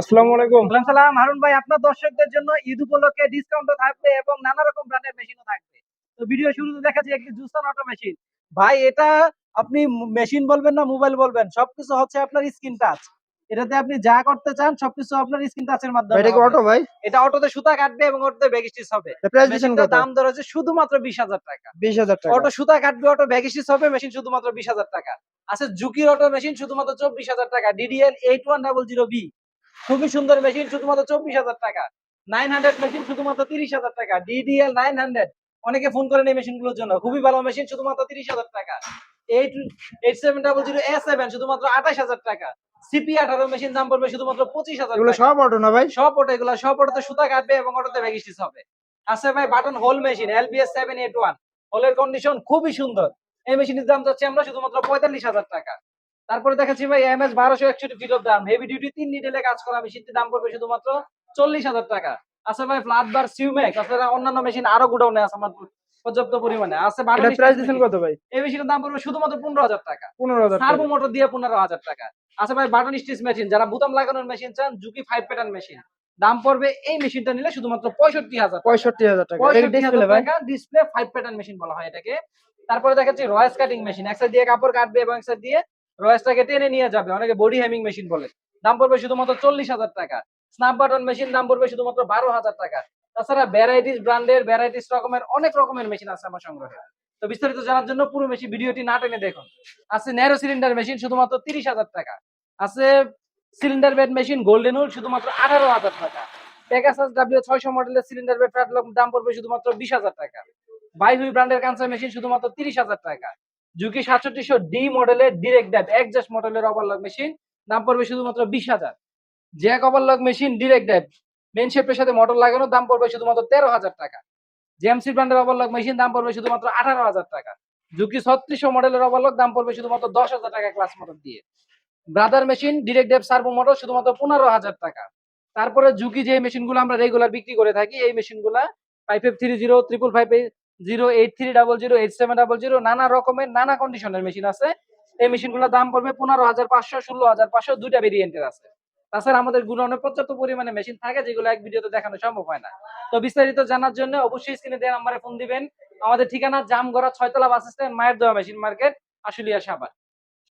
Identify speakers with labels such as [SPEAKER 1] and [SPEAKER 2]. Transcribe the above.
[SPEAKER 1] আসসালামু আলাইকুম।
[SPEAKER 2] ওয়ালাইকুম সালাম। হারুন ভাই, আপনার দর্শকদের জন্য ঈদ উপলক্ষে ডিসকাউন্টও থাকবে এবং নানা রকম ব্র্যান্ডের মেশিনও থাকবে। তো ভিডিও শুরুতে দেখাচ্ছি একটি জুসান অটো মেশিন। ভাই, এটা আপনি মেশিন বলবেন না মোবাইল বলবেন, সবকিছু হচ্ছে আপনার স্ক্রিন টাচ। এটাতে আপনি যা করতে চান সবকিছু আপনার স্ক্রিন টাচের
[SPEAKER 1] ভাই
[SPEAKER 2] মাধ্যমে
[SPEAKER 1] এটা কি
[SPEAKER 2] হবে।
[SPEAKER 1] অটো ভাই?
[SPEAKER 2] এটা অটোতে সুতা কাটবে এবং অটোতে ব্যাগ স্টিচ হবে।
[SPEAKER 1] প্রাইস দিচ্ছেন
[SPEAKER 2] মেশিনটার
[SPEAKER 1] কত?
[SPEAKER 2] দাম ধরা হচ্ছে শুধুমাত্র 20,000 টাকা।
[SPEAKER 1] 20,000 টাকা।
[SPEAKER 2] অটো সুতা কাটবে, অটো ব্যাগ স্টিচ হবে, মেশিন শুধুমাত্র 20,000 টাকা। আচ্ছা, জুকির অটো মেশিন শুধুমাত্র 24,000 টাকা। ডিডিএল 8100B, খুবই সুন্দর মেশিন, শুধুমাত্র 24,000 টাকা। 900 মেশিন শুধুমাত্র 30,000 টাকা। ডিডিএল 900, অনেকে ফোন করেন এই মেশিন গুলোর জন্য, খুবই ভালো মেশিন, শুধুমাত্র 30,000 টাকা। 8700 শুধুমাত্র 28,000 টাকা। সিপি 18 মেশিন দাম পড়বে শুধুমাত্র 25,000
[SPEAKER 1] এগুলো
[SPEAKER 2] টাকা।
[SPEAKER 1] সব অটো না ভাই?
[SPEAKER 2] সব অটো, এগুলো সব অটোতে সুতা কাটবে এবং অটোতে ব্যাগ স্টিচ হবে। আছে ভাই বাটন হোল মেশিন LBS 781, হোলের কন্ডিশন খুবই সুন্দর। এই মেশিনের দাম যাচ্ছে আমরা শুধুমাত্র 45,000 টাকা। তারপরে দেখাচ্ছি ভাই এমএস 1261 ফিট অফ দাম, হেভি ডিউটি 3 নিডেলে কাজ করা মেশিনটির দাম পড়বে শুধুমাত্র 40,000 টাকা। আছে ভাই ফ্ল্যাট বার সিউম্যাক্স, আছে অন্যান্য মেশিন আরো গুডাউনে আছে আমার পর্যাপ্ত পরিমাণে আছে। বাটন
[SPEAKER 1] এটা প্রাইস
[SPEAKER 2] স্টিচ
[SPEAKER 1] দিচ্ছেন
[SPEAKER 2] মেশিন,
[SPEAKER 1] কত ভাই?
[SPEAKER 2] এই মেশিনের দাম পড়বে শুধুমাত্র 15,000 টাকা।
[SPEAKER 1] 15,000
[SPEAKER 2] সার্ভো
[SPEAKER 1] টাকা।
[SPEAKER 2] মোটর দিয়ে 15,000 টাকা। আচ্ছা ভাই বাটন স্টিচ মেশিন, যারা বুতাম লাগানোর মেশিন চান, জুকি 5 প্যাটার্ন মেশিন, দাম পড়বে এই মেশিনটা নিলে শুধুমাত্র 65,000 টাকা।
[SPEAKER 1] 65,000 টাকা। এটা কি
[SPEAKER 2] 65,000
[SPEAKER 1] ডিসপ্লে ভাই?
[SPEAKER 2] টাকা, ডিসপ্লে 5 প্যাটার্ন মেশিন বলা হয় এটাকে। তারপরে দেখাচ্ছি রয়েস কাটিং মেশিন, এক সাইড দিয়ে কাপড় কাটবে এবং এক সাইড দিয়ে রয়েসটাকে টেনে নিয়ে যাবে, অনেকে বডি হ্যামিং মেশিন বলে। দাম পড়বে শুধুমাত্র 40,000 টাকা। স্ন্যাপ বাটন মেশিন দাম পড়বে শুধুমাত্র 12,000 টাকা। তাছাড়া ভ্যারাইটিস ব্র্যান্ডের, ভ্যারাইটিস রকমের অনেক রকমের মেশিন আছে আমার সংগ্রহে। তো বিস্তারিত জানার জন্য পুরো মেশিন ভিডিওটি না টেনে দেখুন। আছে ন্যারো সিলিন্ডার মেশিন শুধুমাত্র 30,000 টাকা। আছে সিলিন্ডার বেড মেশিন গোল্ডেন উল শুধুমাত্র 18,000 টাকা। পেগাসাস W600 মডেলের সিলিন্ডার বেড প্যাডলক দাম পড়বে শুধুমাত্র 20,000 টাকা। বাইহুই ব্র্যান্ডের ক্যান্সার মেশিন শুধুমাত্র 30,000 টাকা। জুকি 6700D মডেলের ডিরেক্ট ড্যাপ একজাস্ট মডেলের ওভারলক মেশিন, দাম পড়বে শুধুমাত্র 20,000। জ্যাক ওভারলক মেশিন ডিরেক্ট ড্যাপ মেন শেপের সাথে মোটর লাগানো, দাম পড়বে শুধুমাত্র 13,000 টাকা। জেএমসি ব্র্যান্ডের ওভারলক মেশিন দাম পড়বে শুধুমাত্র 18,000 টাকা। জুকি 3600 মডেলের ওভারলক দাম পড়বে শুধুমাত্র 10,000 টাকা ক্লাস মোটর দিয়ে। ব্রাদার মেশিন ডিরেক্ট ড্যাপ সার্ভো মোটর শুধুমাত্র 15,000 টাকা। তারপরে ঝুঁকি যে মেশিনগুলো আমরা রেগুলার বিক্রি করে থাকি, এই মেশিনগুলা 5530, 555, 08300, 8700, নানা রকমের নানা কন্ডিশনের মেশিন আছে। এই মেশিনগুলোর দাম পড়বে 15,500, 16,500, দুইটা ভেরিয়েন্টের আছে। তাছাড়া আমাদের গুডাউনে পর্যাপ্ত পরিমাণে মেশিন থাকে, যেগুলো এক ভিডিওতে দেখানো সম্ভব হয় না। তো বিস্তারিত জানার জন্য অবশ্যই স্ক্রিনে দেওয়া নাম্বারে ফোন দিবেন। আমাদের ঠিকানা জামগড়া 6 তলা বাস স্ট্যান্ড, মায়ের দোয়া মেশিন মার্কেট, আশুলিয়া, সাভার।